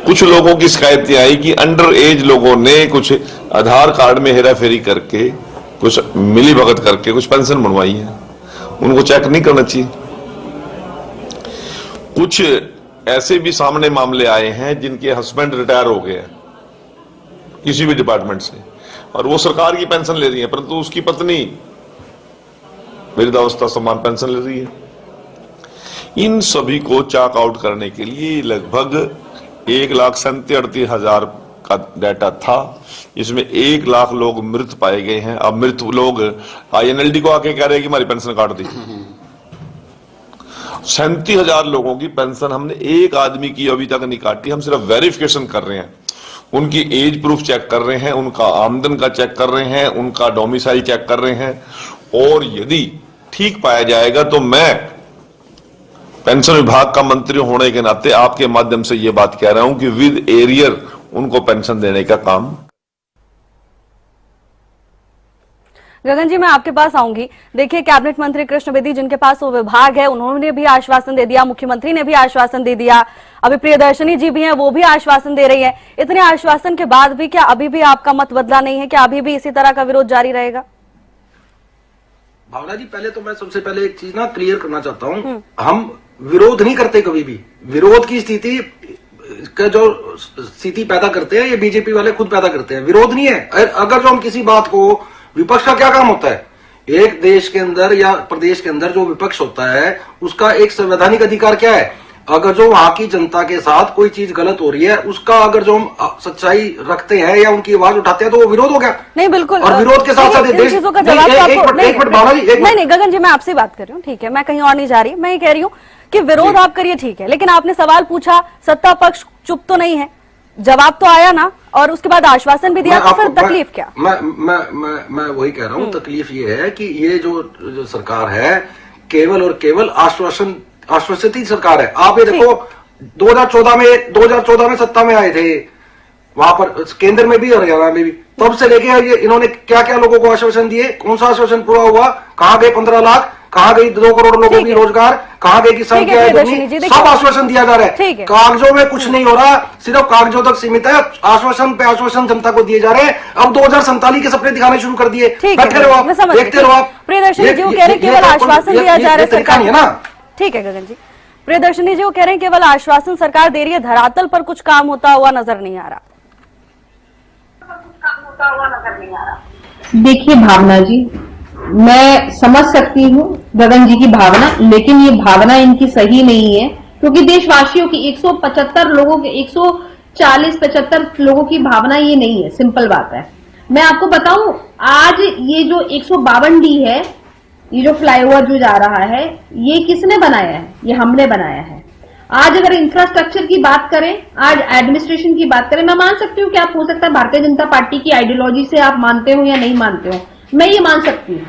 कुछ लोगों की शिकायतें आई कि अंडर एज लोगों ने कुछ आधार कार्ड में हेरा फेरी करके, कुछ मिली भगत करके कुछ पेंशन बनवाई है, उनको चेक नहीं करना चाहिए। कुछ ऐसे भी सामने मामले आए हैं जिनके हस्बैंड रिटायर हो गए हैं किसी भी डिपार्टमेंट से, और वो सरकार की पेंशन ले रही है, परंतु उसकी पत्नी वृद्धावस्था समान पेंशन ले रही है। इन सभी को चेक आउट करने के लिए लगभग 1,37,38,000 का डाटा था, इसमें 1 लाख लोग मृत पाए गए हैं। अब मृत लोग INLD को आके कह रहे हैं कि हमारी पेंशन काट दी। 37,000 लोगों की पेंशन हमने एक आदमी की अभी तक नहीं काटी। हम सिर्फ वेरिफिकेशन कर रहे हैं, उनकी एज प्रूफ चेक कर रहे हैं, उनका आमदन का चेक कर रहे हैं, उनका डोमिसाइल चेक कर रहे हैं, और यदि ठीक पाया जाएगा तो मैं पेंशन विभाग का मंत्री होने के नाते आपके माध्यम से यह बात कह रहा हूं कि विद एरियर उनको पेंशन देने का काम। गगन जी, मैं आपके पास आऊंगी। देखिए, कैबिनेट मंत्री कृष्ण बेदी जिनके पास वो विभाग है, उन्होंने भी आश्वासन दे दिया, मुख्यमंत्री ने भी आश्वासन दे दिया, अभी प्रियदर्शनी जी भी हैं, वो भी आश्वासन दे रही है। इतने आश्वासन के बाद भी क्या अभी भी आपका मत बदला नहीं है? क्या अभी भी इसी तरह का विरोध जारी रहेगा? भावना जी, पहले तो मैं सबसे पहले एक चीज ना क्लियर करना चाहता हूं, हम विरोध नहीं करते कभी भी। विरोध की स्थिति का जो स्थिति पैदा करते हैं ये बीजेपी वाले खुद पैदा करते हैं, विरोध नहीं है। अगर जो हम किसी बात को, विपक्ष का क्या काम होता है? एक देश के अंदर या प्रदेश के अंदर जो विपक्ष होता है उसका एक संवैधानिक अधिकार क्या है? अगर जो वहां की जनता के साथ कोई चीज गलत हो रही है उसका अगर जो हम सच्चाई रखते हैं या उनकी आवाज उठाते हैं तो वो विरोध हो गया। नहीं, बिल्कुल। और विरोध के साथ साथ चीजों का जवाब नहीं, गगन जी, मैं आपसे बात कर रही हूँ, ठीक है, मैं कहीं और नहीं जा रही। मैं ये कह रही हूँ कि विरोध आप करिए, ठीक है, लेकिन आपने सवाल पूछा, सत्ता पक्ष चुप तो नहीं है, जवाब तो आया ना, और उसके बाद आश्वासन भी दिया, तो फिर तकलीफ क्या? मैं वही कह रहा हूँ, तकलीफ ये है कि ये जो सरकार है केवल और केवल आश्वासित ही सरकार है। आप ये देखो 2014 में सत्ता में आए थे, वहां पर केंद्र में भी और हरियाणा में भी, तब से लेके ये इन्होंने क्या क्या लोगों को आश्वासन दिए? कौन सा आश्वासन पूरा हुआ? कहां गए 15 लाख? कहां गई 2 करोड़ लोगों की रोजगार? कहां गए किसान की आय? सब आश्वासन दिया जा रहा है, कागजों में कुछ नहीं हो रहा, सिर्फ कागजों तक सीमित है। आश्वासन पे आश्वासन जनता को दिए जा रहे हैं। अब 2047 के सपने दिखाने शुरू कर दिए। बैठे रहो आप, देखते रहो आप। प्रियदर्शनी जी वो कह रहे हैं केवल आश्वासन दिया जा रहा है, सरकार है ना। ठीक है गगन जी, प्रियदर्शनी जी वो कह रहे हैं केवल आश्वासन सरकार दे रही है, धरातल पर कुछ काम होता हुआ नजर नहीं आ रहा। देखिए भावना जी, मैं समझ सकती हूँ गगन जी की भावना, लेकिन ये भावना इनकी सही नहीं है, क्योंकि देशवासियों की 175 लोगों के 140-75 लोगों की भावना ये नहीं है। सिंपल बात है। मैं आपको बताऊं, आज ये जो 152D है, ये जो फ्लाईओवर जो जा रहा है, ये किसने बनाया है? ये हमने बनाया है। आज अगर इंफ्रास्ट्रक्चर की बात करें, आज एडमिनिस्ट्रेशन की बात करें, मैं मान सकती हूँ कि आप हो सकता है भारतीय जनता पार्टी की आइडियोलॉजी से आप मानते हो या नहीं मानते हो, मैं ये मान सकती हूँ,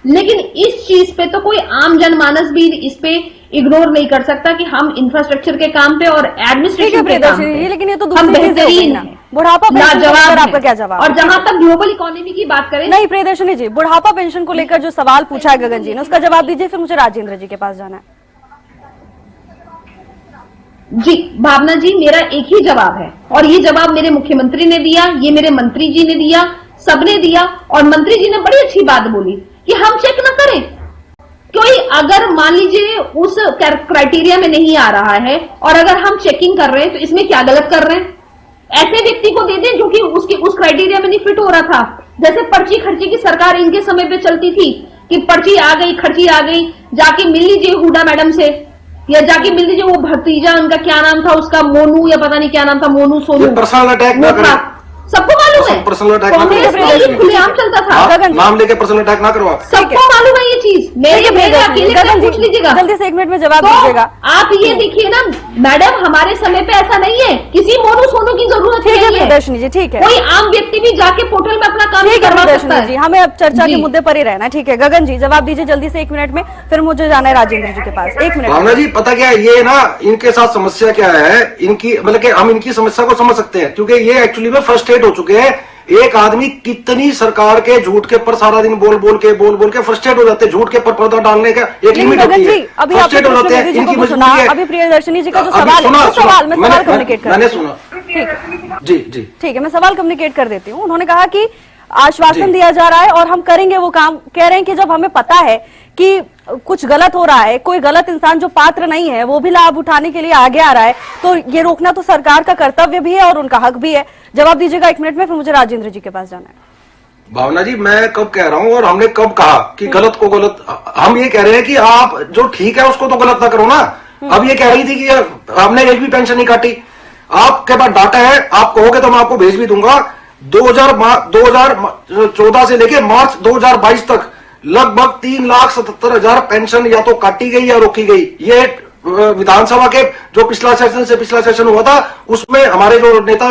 लेकिन इस चीज पे तो कोई आम जनमानस भी इस पे इग्नोर नहीं कर सकता कि हम इंफ्रास्ट्रक्चर के काम पे और ठीक है एडमिनिस्ट्रेशन के काम प्रियदर्शनी पे जी, लेकिन ये तो हम दूसरी चीजें हो गई बेहतरीन ना। हैं, बुढ़ापा पेंशन को लाजवाब लेकर हैं। आपका क्या जवाब और है? जहां तक ग्लोबल इकोनॉमी की बात करें, नहीं प्रियदर्शनी जी, बुढ़ापा पेंशन को लेकर जो सवाल पूछा है गगन जी ने, उसका जवाब दीजिए, फिर मुझे राजेंद्र जी के पास जाना है। जी भावना जी, मेरा एक ही जवाब है और ये जवाब मेरे मुख्यमंत्री ने दिया, ये मेरे मंत्री जी ने दिया, सबने दिया। और मंत्री जी ने बड़ी अच्छी बात बोली कि हम चेक न करें, कोई अगर मान लीजिए उस क्राइटेरिया में नहीं आ रहा है और अगर हम चेकिंग कर रहे हैं तो इसमें क्या गलत कर रहे हैं? ऐसे व्यक्ति को दे दें जो कि उसके उस क्राइटेरिया में नहीं फिट हो रहा था। जैसे पर्ची खर्ची की सरकार इनके समय पे चलती थी कि पर्ची आ गई, खर्ची आ गई, जाके मिल लीजिए हुडा मैडम से, या जाके मिल लीजिए वो भतीजा, उनका क्या नाम था उसका, मोनू या पता नहीं क्या नाम था, मोनू सोनू, ये पर्सनल अटैक ना वो था। करें। सबको मालूम है पर्सनल अटैक ना कांग्रेस करें। में ये खुलेआम चलता था, गगन जी। नाम लेके पर्सनल अटैक ना करो आप। सबको मालूम है ये चीज, मेरे अकेले से गगन पूछ जी, लीजिएगा। जल्दी से 1 मिनट में जवाब तो दीजिएगा। आप ये देखिए ना मैडम, हमारे समय पे ऐसा नहीं है, किसी मोनू सोनू की जरूरत ठीक है नहीं है। प्रियदर्शनी जी, ठीक है, कोई आम व्यक्ति भी जाके पोर्टल में अपना काम ठीक है करवा सकता प्रियदर्शनी जी, है। हमें अब चर्चा के जी। मुद्दे पर ही रहना है। ठीक है गगन जी, जवाब दीजिए जल्दी से 1 मिनट में, फिर मुझे जाना है राजेंद्र जी के पास। 1 मिनट। भावना जी, पता क्या है, ये ना इनके साथ समस्या क्या है, इनकी मतलब कि हम इनकी समस्या को समझ सकते हैं, क्योंकि ये एक्चुअली में फ्रस्ट्रेट हो चुके हैं। एक आदमी कितनी सरकार के झूठ के ऊपर सारा दिन बोल बोल के फ्रस्ट्रेट हो जाते हैं। झूठ के ऊपर पर्दा डालने का एक लिमिट होती है, अभी फ्रस्ट्रेट हो जाते हैं। आपने इनकी को सुना, मजबूरी है। अभी प्रियदर्शनी जी का जो अभी सवाल सुना, है, वो सुना, सवाल मैं सवाल मैंने कम्युनिकेट कर मैंने देती हूँ। सुना। ठीक जी जी ठीक है, मैं सवाल कम्युनिकेट कर देती हूँ। उन्होंने कहा कि आश्वासन दिया जा रहा है और हम करेंगे वो काम। कह रहे हैं कि जब हमें पता है कि कुछ गलत हो रहा है, कोई गलत इंसान जो पात्र नहीं है वो भी लाभ उठाने के लिए आगे आ रहा है, तो ये रोकना तो सरकार का कर्तव्य भी है और उनका हक भी है। जवाब दीजिएगा 1 मिनट में, फिर मुझे राजेंद्र जी के पास जाना है। भावना जी, मैं कब कह रहा हूं और हमने कब कहा कि गलत को गलत? हम ये कह रहे हैं कि आप जो ठीक है उसको तो गलत ना करो ना। अब ये कह रही थी कि हमने एक भी पेंशन नहीं काटी। आपके पास डाटा है, आप कहोगे तो मैं आपको भेज भी दूंगा। 2014 से लेके मार्च 2022 तक लगभग 3,77,000 पेंशन या तो काटी गई या रोकी गई। ये विधानसभा के जो पिछला सेशन हुआ था उसमें हमारे जो नेता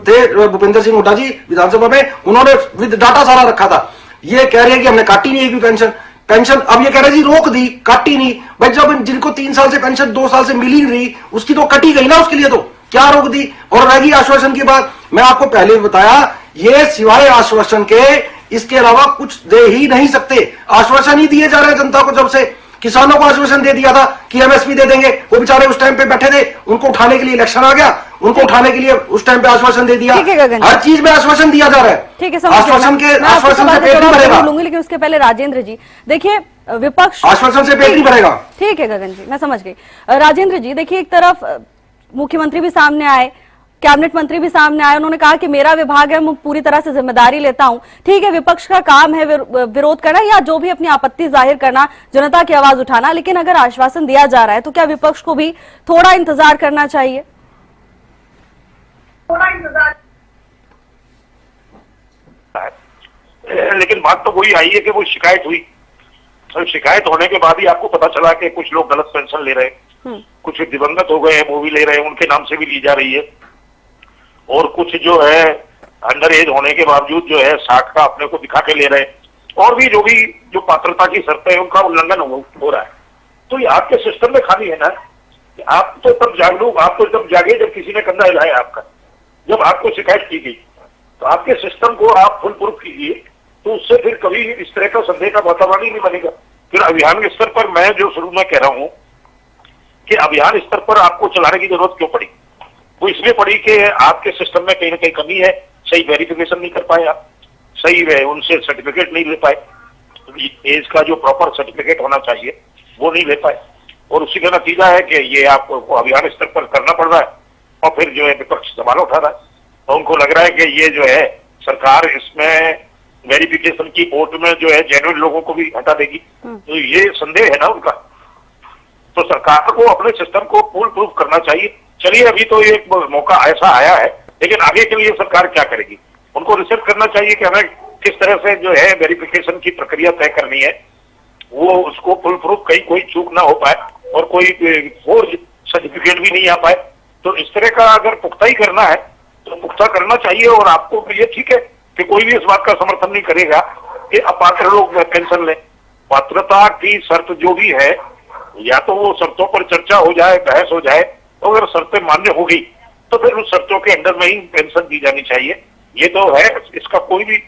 थे भूपेंद्र सिंह हुड्डा जी विधानसभा में, उन्होंने विद डाटा सारा रखा था। ये कह रहे हैं कि हमने काटी नहीं एक भी पेंशन। अब ये कह रहे जी रोक दी, काटी नहीं। भाई जब जिनको 3 साल से पेंशन 2 साल से मिली नहीं रही, उसकी तो कटी गई ना, उसके लिए तो क्या रोक दी? और रही आश्वासन की बात, मैं आपको पहले भी बताया, ये सिवाय आश्वासन के इसके अलावा कुछ दे ही नहीं सकते। आश्वासन ही दिए जा रहे हैं जनता को। जब से किसानों को आश्वासन दे दिया था कि एमएसपी दे देंगे, वो बेचारे उस टाइम पे बैठे थे, उनको उठाने के लिए इलेक्शन आ गया, उनको उठाने के लिए उस टाइम पे आश्वासन दे दिया। ठीक है गगन जी। हर चीज में आश्वासन दिया जा रहा है। ठीक है, समझ गई। आश्वासन मैं आपको से सवाल का पेट नहीं जवाब भरेगा। जरूर लूंगी, लेकिन उसके पहले राजेंद्र जी देखिए, विपक्ष आश्वासन से पेट नहीं भरेगा। ठीक है गगन जी, मैं समझ गई। राजेंद्र जी देखिए, एक तरफ मुख्यमंत्री भी सामने आए, कैबिनेट मंत्री भी सामने आए, उन्होंने कहा कि मेरा विभाग है, मैं पूरी तरह से जिम्मेदारी लेता हूं। ठीक है, विपक्ष का काम है विरोध करना या जो भी अपनी आपत्ति जाहिर करना, जनता की आवाज उठाना, लेकिन अगर आश्वासन दिया जा रहा है तो क्या विपक्ष को भी थोड़ा इंतजार करना चाहिए? लेकिन बात तो वही आई है कि वो शिकायत हुई, तो शिकायत होने के बाद ही आपको पता चला कि कुछ लोग गलत पेंशन ले रहे हैं, कुछ दिवंगत हो गए हैं वो भी ले रहे हैं, उनके नाम से भी ली जा रही है, और कुछ जो है अंडर एज होने के बावजूद जो है 60 का अपने को दिखा के ले रहे हैं, और भी जो पात्रता की शर्तें हैं उनका उल्लंघन हो रहा है। तो ये आपके सिस्टम में खामी है ना। आप तो तब जागरूक, आप तो तब जागे जब किसी ने कंधा हिलाया आपका, जब आपको शिकायत की गई। तो आपके सिस्टम को आप फुल प्रूफ कीजिए, तो उससे फिर कभी इस तरह का संदेह का वातावरण ही नहीं बनेगा। फिर अभियान के स्तर पर मैं जो शुरू में कह रहा हूं कि अभियान स्तर पर आपको चलाने की जरूरत क्यों पड़ी? वो इसलिए पड़ी कि आपके सिस्टम में कहीं ना कहीं कमी है, सही वेरिफिकेशन नहीं कर पाए आप, सही है उनसे सर्टिफिकेट नहीं ले पाए, एज का जो प्रॉपर सर्टिफिकेट होना चाहिए वो नहीं ले पाए, और उसी का नतीजा है कि ये आपको अभियान स्तर पर करना पड़ रहा है। और फिर जो है विपक्ष सवाल उठा रहा है, और उनको लग रहा है कि ये जो है सरकार इसमें वेरिफिकेशन की पोर्ट में जो है जेन्युइन लोगों को भी हटा देगी। तो ये संदेह है ना उनका। तो सरकार को अपने सिस्टम को फुल प्रूफ करना चाहिए। चलिए, अभी तो एक मौका ऐसा आया है, लेकिन आगे के लिए सरकार क्या करेगी? उनको रिसर्च करना चाहिए कि हमें किस तरह से जो है वेरिफिकेशन की प्रक्रिया तय करनी है, वो उसको फुल प्रूफ कहीं कोई चूक ना हो पाए, और कोई फोर्ज सर्टिफिकेट भी नहीं आ पाए। तो इस तरह का अगर पुख्ता ही करना है तो पुख्ता करना चाहिए। और आपको ये ठीक है कि कोई भी इस बात का समर्थन नहीं करेगा कि अपात्र लोग पेंशन लें। पात्रता की शर्त जो भी है, या तो वो शर्तों पर चर्चा हो जाए, बहस हो जाए, तो अगर शर्तें मान्य हो गई तो फिर उस शर्तों के अंडर में ही पेंशन दी जानी चाहिए। ये तो है, इसका कोई भी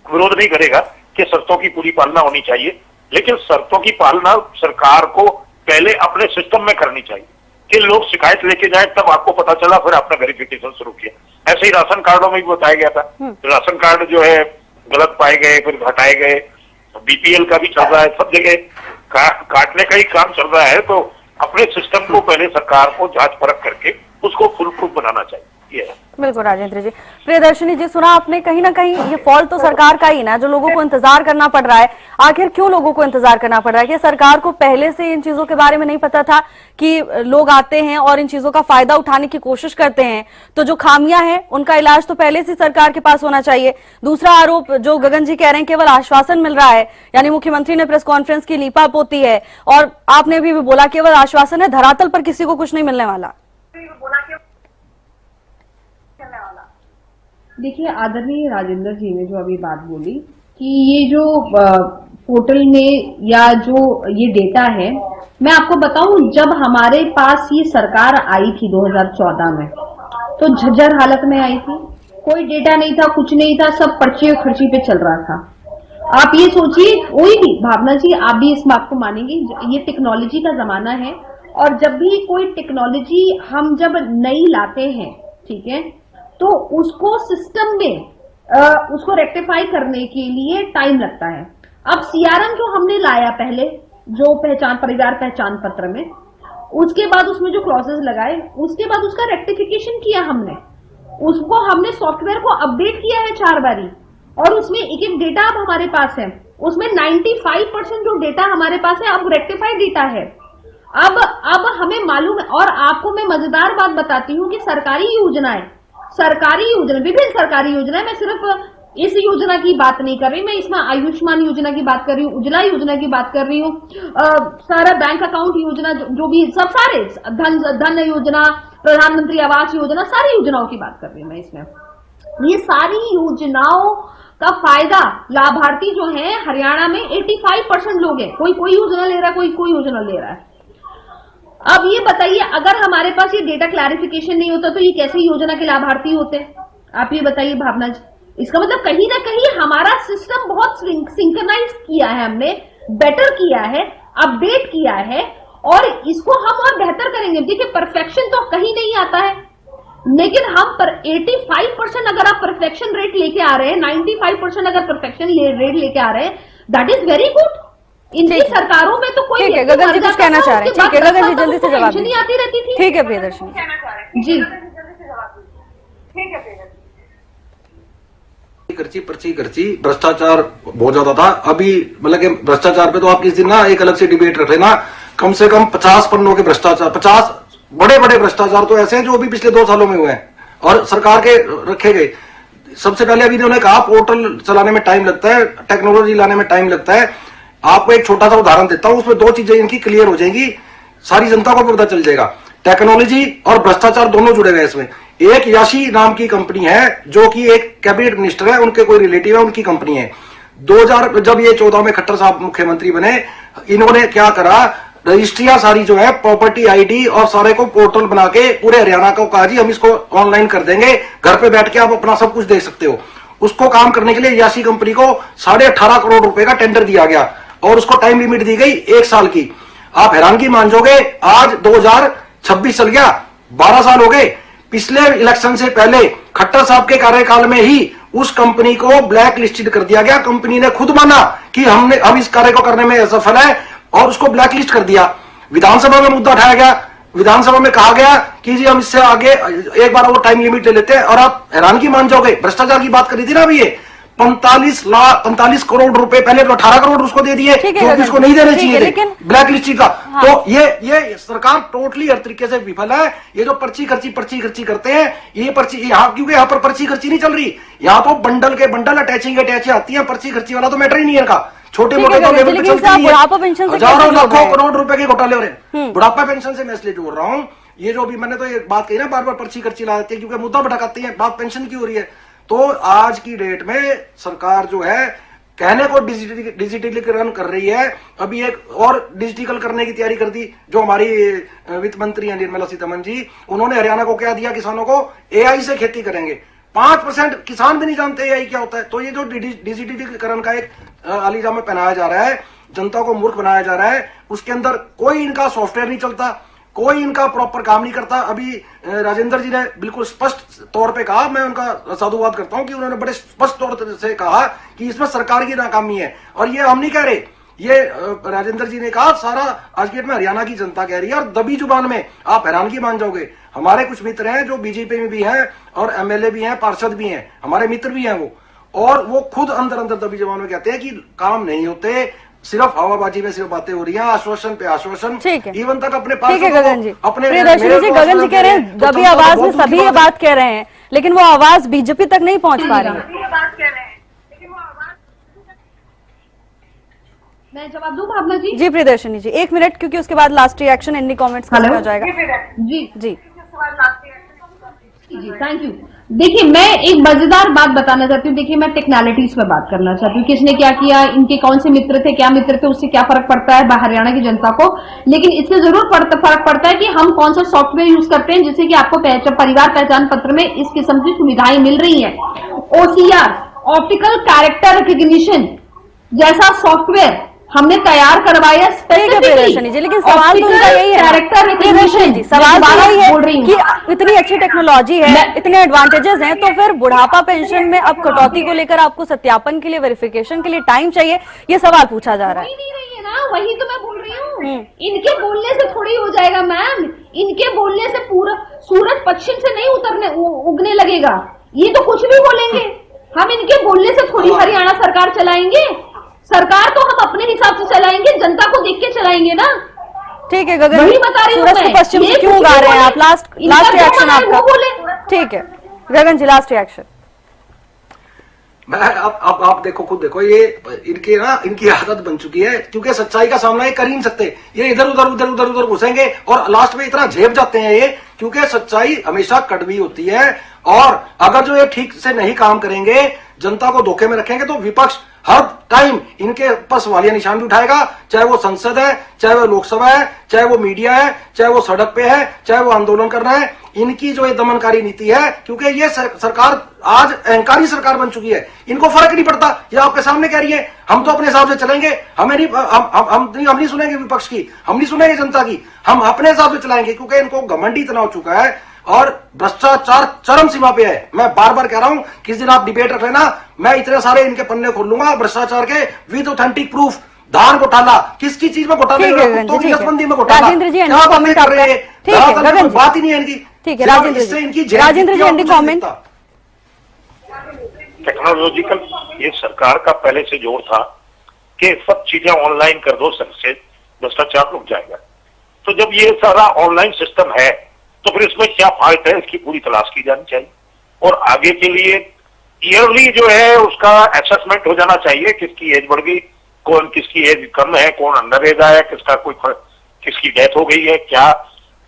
विरोध नहीं करेगा कि शर्तों की पूरी पालना होनी चाहिए, लेकिन शर्तों की पालना सरकार को पहले अपने सिस्टम में करनी चाहिए कि लोग शिकायत लेके जाए, तब आपको पता चला, फिर आपने वेरिफिकेशन शुरू किया। ऐसे ही राशन कार्डों में भी बताया गया था, राशन कार्ड जो है गलत पाए गए, फिर हटाए गए। बीपीएल का भी चल रहा है, सब जगह काटने का ही काम चल रहा है। तो अपने सिस्टम को पहले सरकार को जांच परख करके उसको फुल प्रूफ बनाना चाहिए। ये है। बिल्कुल राजेंद्र जी। प्रियदर्शनी जी, सुना आपने, कहीं ना कहीं ये फॉल्ट तो सरकार का ही ना, जो लोगों को इंतजार करना पड़ रहा है। आखिर क्यों लोगों को इंतजार करना पड़ रहा है? कि सरकार को पहले से इन चीजों के बारे में नहीं पता था कि लोग आते हैं और इन चीजों का फायदा उठाने की कोशिश करते हैं, तो जो खामियां हैं उनका इलाज तो पहले से सरकार के पास होना चाहिए। दूसरा आरोप जो गगन जी कह रहे हैं, केवल आश्वासन मिल रहा है, यानी मुख्यमंत्री ने प्रेस कॉन्फ्रेंस की लीपापोती है और आपने भी बोला केवल आश्वासन है, धरातल पर किसी को कुछ नहीं मिलने वाला। देखिए, आदरणीय राजेंद्र जी ने जो अभी बात बोली कि ये जो पोर्टल में या जो ये डेटा है, मैं आपको बताऊं, जब हमारे पास ये सरकार आई थी 2014 में, तो झज्जर हालत में आई थी। कोई डेटा नहीं था, कुछ नहीं था, सब पर्चे खर्ची पे चल रहा था। आप ये सोचिए, कोई भी, भावना जी आप भी इस बात को मानेंगे, ये टेक्नोलॉजी का जमाना है, और जब भी कोई टेक्नोलॉजी हम जब नई लाते हैं, ठीक है, तो उसको सिस्टम में उसको रेक्टिफाई करने के लिए टाइम लगता है। अब सीआरएम जो हमने लाया पहले, जो पहचान, परिवार पहचान पत्र में, उसके बाद उसमें जो क्लॉजेस लगाए, उसके बाद उसका रेक्टिफिकेशन किया हमने, उसको हमने सॉफ्टवेयर को अपडेट किया है 4 बारी, और उसमें एक एक डेटा अब हमारे पास है। उसमें 95% जो डेटा हमारे पास है अब रेक्टिफाइड डेटा है। अब हमें मालूम है, और आपको मैं मजेदार बात बताती हूँ कि सरकारी योजना, विभिन्न सरकारी योजनाएं, मैं सिर्फ इस योजना की बात नहीं कर रही, मैं इसमें आयुष्मान योजना की बात कर रही हूँ, उज्ज्वला योजना की बात कर रही हूँ, सारा बैंक अकाउंट योजना जो भी सब सारे धन योजना, प्रधानमंत्री आवास योजना, सारी योजनाओं की बात कर रही हूँ मैं इसमें। ये सारी योजनाओं का फायदा लाभार्थी जो है हरियाणा में 85% लोग हैं। कोई योजना ले रहा है, कोई योजना ले रहा है। अब ये बताइए, अगर हमारे पास ये डेटा क्लैरिफिकेशन नहीं होता तो ये कैसे योजना के लाभार्थी होते? आप ये बताइए भावना जी। इसका मतलब कहीं ना कहीं हमारा सिस्टम बहुत सिंक्रनाइज किया है हमने, बेटर किया है, अपडेट किया है, और इसको हम और बेहतर करेंगे। देखिए, परफेक्शन तो कहीं नहीं आता है, लेकिन हम पर 85% अगर आप परफेक्शन रेट लेके आ रहे हैं, 95% अगर परफेक्शन रेट लेके आ रहे हैं, दैट इज वेरी गुड। इनकी सरकारों में तो कोई, ठीक है, गगन जी कुछ कहना चाह रहे हैं। ठीक है गगन जी, जल्दी से जवाब दीजिए। आती रहती थी। ठीक है प्रियदर्शनी जी, पर्ची भ्रष्टाचार बहुत ज्यादा था। अभी मतलब कि भ्रष्टाचार पे तो आप किस दिन ना एक अलग से डिबेट रख लेना, कम से कम 50 पन्नों के भ्रष्टाचार, 50 बड़े बड़े भ्रष्टाचार तो ऐसे हैं जो अभी पिछले 2 सालों में हुए हैं और सरकार के रखे गए। सबसे पहले अभी इन्होंने कहा पोर्टल चलाने में टाइम लगता है, टेक्नोलॉजी लाने में टाइम लगता है। आपको एक छोटा सा उदाहरण देता हूं, उसमें 2 चीजें इनकी क्लियर हो जाएंगी, सारी जनता को पता चल जाएगा। टेक्नोलॉजी और भ्रष्टाचार दोनों जुड़े हुए हैं इसमें। एक याशी नाम की कंपनी है जो कि एक कैबिनेट मिनिस्टर है, उनके कोई रिलेटिव है, उनकी कंपनी है। 2000 जब ये 14 में खट्टर साहब मुख्यमंत्री बने, इन्होंने क्या करा, रजिस्ट्रियां सारी जो है, प्रॉपर्टी आईडी और सारे को पोर्टल बना के पूरे हरियाणा को कहा जी हम इसको ऑनलाइन कर देंगे, घर पे बैठ के आप अपना सब कुछ देख सकते हो। उसको काम करने के लिए याशी कंपनी को 18.5 करोड़ रुपए का टेंडर दिया गया और उसको टाइम लिमिट दी गई 1 साल की। आप हैरानगी मान जाओगे, आज 2026 चल गया, 12 साल हो गए। पिछले इलेक्शन से पहले खट्टर साहब के कार्यकाल में ही उस कंपनी को ब्लैक लिस्टेड कर दिया गया। कंपनी ने खुद माना कि हम इस कार्य को करने में असफल है और उसको ब्लैक लिस्ट कर दिया। विधानसभा में मुद्दा उठाया गया, विधानसभा में कहा गया कि जी हम इससे आगे एक बार वो टाइम लिमिट ले लेते हैं। और आप हैरानगी मान जाओगे, भ्रष्टाचार की बात करी थी ना अभी, ये 45 करोड़ रुपए, पहले तो 18 करोड़ उसको दे दिए जो उसको नहीं देने चाहिए थे, ब्लैक लिस्टिंग का। हाँ। तो ये सरकार टोटली हर तरीके से विफल है। ये जो पर्ची खर्ची करते हैं, ये पर्ची यहाँ, क्योंकि यहाँ पर पर्ची खर्ची नहीं चल रही, यहाँ तो बंडल के बंडल अटैचिंग आती है, पर्ची खर्ची वाला तो मैटर ही नहीं है इनका। छोटे ठीक मोटे है तो गगन जी, लेवल पे लेकिन चलती आप नहीं है। बुढ़ापा पेंशन से हजारों कैसे जोड़ रहे लाखों हैं? करोड़ रुपए के घोटाले हो रहे हैं बुढ़ापा पेंशन से। मैं इसलिए जोड़ रहा हूँ, ये जो भी मैंने तो एक बात कही ना, बार बार पर्ची खर्ची ला देती है क्योंकि मुद्दा भटकाती है, बात पेंशन की हो रही है। तो आज की डेट में सरकार जो है कहने को डिजिटलीकरण कर रही है, अभी एक और डिजिटल करने की तैयारी कर दी। जो हमारी वित्त मंत्री हैं निर्मला सीतारमण जी, उन्होंने हरियाणा को क्या दिया, किसानों को एआई से खेती करेंगे। 5% किसान भी नहीं जानते एआई क्या होता है। तो ये जो डिजिटलीकरण का एक आलीजाम में पहनाया जा रहा है, जनता को मूर्ख बनाया जा रहा है, उसके अंदर कोई इनका सॉफ्टवेयर नहीं चलता, कोई इनका प्रॉपर काम नहीं करता। अभी राजेंद्र जी ने बिल्कुल स्पष्ट तौर पे कहा, मैं उनका साधुवाद करता हूं कि उन्होंने बड़े स्पष्ट तौर से कहा कि इसमें सरकार की नाकामी है। और ये हम नहीं कह रहे, ये राजेंद्र जी ने कहा, सारा आज की डेट में हरियाणा की जनता कह रही है। और दबी जुबान में आप हैरानगी मान जाओगे, हमारे कुछ मित्र हैं जो बीजेपी में भी हैं और एमएलए भी हैं, पार्षद भी हैं, हमारे मित्र भी हैं वो, और वो खुद अंदर अंदर दबी जुबान में कहते हैं कि काम नहीं होते, सिर्फ हवाबाजी में सिर्फ बातें हो रही हैं, आश्वासन पे आश्वासन। ठीक है, इवन तक अपने ठीक है गगन जी, अपने प्रियदर्शनी जी, गगन जी कह रहे हैं दबी आवाज में सभी ये बात कह रहे हैं, लेकिन वो आवाज बीजेपी तक नहीं पहुंच पा रही है। मैं जवाब दूं भावना जी? जी प्रियदर्शनी जी, 1 मिनट, क्योंकि उसके बाद लास्ट रिएक्शन एनी कमेंट्स का हो जाएगा। जी जी जी, थैंक यू। देखिए, मैं एक मजेदार बात बताना चाहती हूँ। देखिए, मैं टेक्नोलॉजीज पे बात करना चाहती हूँ, किसने क्या किया, इनके कौन से मित्र थे, क्या मित्र थे, उससे क्या फर्क पड़ता है हरियाणा की जनता को। लेकिन इससे जरूर फर्क पड़ता है कि हम कौन सा सॉफ्टवेयर यूज करते हैं, जिससे कि आपको परिवार पहचान पत्र में इस किस्म की सुविधाएं मिल रही है। OCR, ऑप्टिकल कैरेक्टर रिकग्निशन जैसा सॉफ्टवेयर हमने तैयार करवाया प्रियदर्शनी जी, लेकिन सवाल तो उनका यही है, प्रियदर्शनी जी, सवाल तो यही है कि इतनी अच्छी टेक्नोलॉजी है, इतने एडवांटेजेस हैं, तो फिर बुढ़ापा पेंशन में अब कटौती को लेकर आपको सत्यापन के लिए, वेरिफिकेशन के लिए टाइम चाहिए, ये सवाल पूछा जा रहा है। नहीं रही है ना, वही तो मैं बोल रही हूँ। इनके बोलने से थोड़ी हो जाएगा मैम, इनके बोलने से पूरा सूरज पश्चिम से नहीं उगने लगेगा। ये तो कुछ भी बोलेंगे, हम इनके बोलने से थोड़ी हरियाणा सरकार चलाएंगे। सरकार तो हम अपने हिसाब से चलाएंगे, जनता को देख के चलाएंगे ना। ठीक है गगन, वही बता रही हूँ सूरज को मैं। पश्चिम से क्यों गा रहे हैं आप? लास्ट रिएक्शन आपका। ठीक है गगन जी, लास्ट रिएक्शन। मैं अब आप देखो, खुद देखो, ये इनकी आदत बन चुकी है, क्योंकि सच्चाई का सामना ये कर ही नहीं सकते। ये इधर उधर घुसेंगे और लास्ट में इतना झेप जाते हैं ये, क्योंकि सच्चाई हमेशा कड़वी होती है। और अगर जो ये ठीक से नहीं काम करेंगे, जनता को धोखे में रखेंगे, तो विपक्ष हर टाइम इनके ऊपर सवालिया निशान भी उठाएगा, चाहे वो संसद है, चाहे वो लोकसभा है, चाहे वो मीडिया है, चाहे वो सड़क पे है, चाहे वो आंदोलन कर रहे हैं। इनकी जो ये दमनकारी नीति है, क्योंकि ये सरकार आज अहंकारी सरकार बन चुकी है, इनको फर्क नहीं पड़ता। ये आपके सामने कह रही है, हम तो अपने हिसाब से चलेंगे, हमें नहीं, हम नहीं सुनेंगे विपक्ष की, हम नहीं सुनेंगे जनता की, हम अपने हिसाब से चलाएंगे, क्योंकि इनको घमंडी इतना हो चुका है और भ्रष्टाचार चरम सीमा पे है। मैं बार बार कह रहा हूं, किस दिन आप डिबेट रख लेना, मैं इतने सारे इनके पन्ने खोल लूंगा भ्रष्टाचार के विद ऑथेंटिक प्रूफ। धान घोटाला, किसकी चीज में घोटाला, नसबंदी में घोटाला, राजेंद्र जी, क्या बातें कर रहे हैं, ठीक है गगन जी, बात ही नहीं है इनकी। ठीक है राजेंद्र जी, एंडी कमेंट। टेक्नोलॉजिकल ये सरकार का पहले से जोर था कि सब चीजें ऑनलाइन कर दो, सबसे भ्रष्टाचार रुक जाएगा। तो जब ये सारा ऑनलाइन सिस्टम है, तो फिर इसमें क्या फॉल्ट है, इसकी पूरी तलाश की जानी चाहिए। और आगे के लिए ईयरली जो है उसका असेसमेंट हो जाना चाहिए, किसकी एज बढ़ गई, कौन किसकी एज कम है, कौन अंडर एज है, किसकी डेथ हो गई है, क्या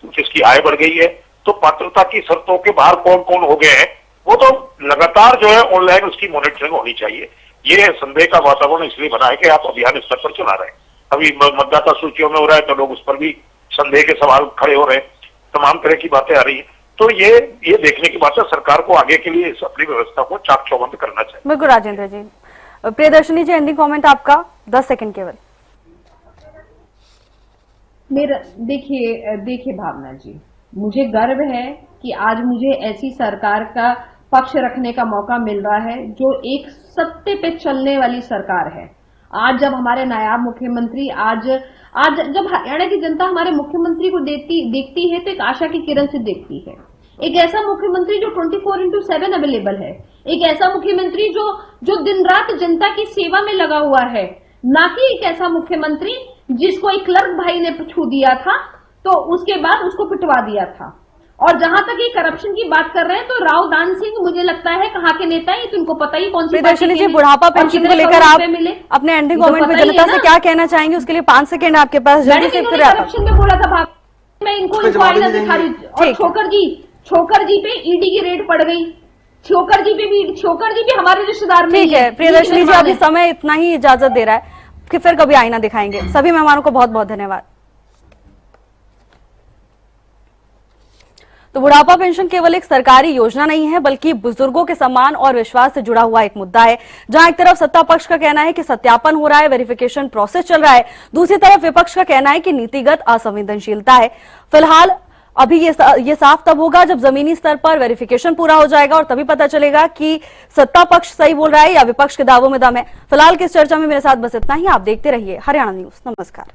किसकी आय बढ़ गई है। तो पात्रता की शर्तों के बाहर कौन कौन हो गए हैं, वो तो लगातार जो है ऑनलाइन उसकी मॉनिटरिंग होनी चाहिए। ये संदेह का वातावरण इसलिए बना है कि आप अभियान स्तर पर चला रहे हैं। अभी मतदाता सूचियों में हो रहा है, तो लोग उस पर भी संदेह के सवाल खड़े हो रहे हैं, तमाम तरह की बातें आ रही हैं। तो ये देखने की बात है, सरकार को आगे के लिए इस अपनी व्यवस्था को चाक चौबंद करना चाहिए। बिल्कुल राजेंद्र जी। प्रियदर्शनी जी, एंडिंग कमेंट आपका, 10 सेकंड केवल। मेरा देखिए भावना जी, मुझे गर्व है कि आज मुझे ऐसी सरकार का पक्ष रखने का मौका मिल रहा है जो एक सत्ते पे चलने वाली सरकार है। आज जब हमारे नायाब मुख्यमंत्री आज जब हरियाणा की जनता हमारे मुख्यमंत्री को देखती है, तो एक आशा की किरण से देखती है। एक ऐसा मुख्यमंत्री जो 24/7 अवेलेबल है, एक ऐसा मुख्यमंत्री जो दिन रात जनता की सेवा में लगा हुआ है, ना कि एक ऐसा मुख्यमंत्री जिसको एक क्लर्क भाई ने छू दिया था तो उसके बाद उसको पिटवा दिया था। और जहां तक ये करप्शन की बात कर रहे हैं तो राव दान सिंह मुझे लगता है कहाँ के नेता है, तो इनको पता ही कौन सी प्रियदर्शनी पार्टी जी, के बुढ़ापा हैं और पेंशन को कितने लेकर करोड़ आप रुपए मिले, अपने एंडिंग ये तो कमेंट में पता ही जनता है से ना। क्या कहना चाहेंगे? उसके लिए 5 सेकंड आपके पास, जल्दी मैडम से इन्होंने फिर करप्शन में बोला था भाग, मैं इनको आईना दिखा रही हूँ। और ठीक है। छोकर जी पे ईडी की रेड पड़ गई। छोकर जी भी हमारे रिश्तेदार में ठीक ही है प्रियदर्शनी जी, मेहमान अभी है। समय इतना ही इजाजत दे रहा है कि फिर कभी आईना दिखाएंगे। सभी मेहमानों को बहुत बहुत धन्यवाद। तो बुढ़ापा पेंशन केवल एक सरकारी योजना नहीं है, बल्कि बुजुर्गों के सम्मान और विश्वास से जुड़ा हुआ एक मुद्दा है, जहां एक तरफ सत्ता पक्ष का कहना है कि सत्यापन हो रहा है, वेरिफिकेशन प्रोसेस चल रहा है, दूसरी तरफ विपक्ष का कहना है कि नीतिगत असंवेदनशीलता है। फिलहाल अभी ये साफ तब होगा जब जमीनी स्तर पर वेरिफिकेशन पूरा हो जाएगा, और तभी पता चलेगा कि सत्ता पक्ष सही बोल रहा है या विपक्ष के दावों में दम है। फिलहाल की इस चर्चा में मेरे साथ बस इतना ही। आप देखते रहिए हरियाणा न्यूज। नमस्कार।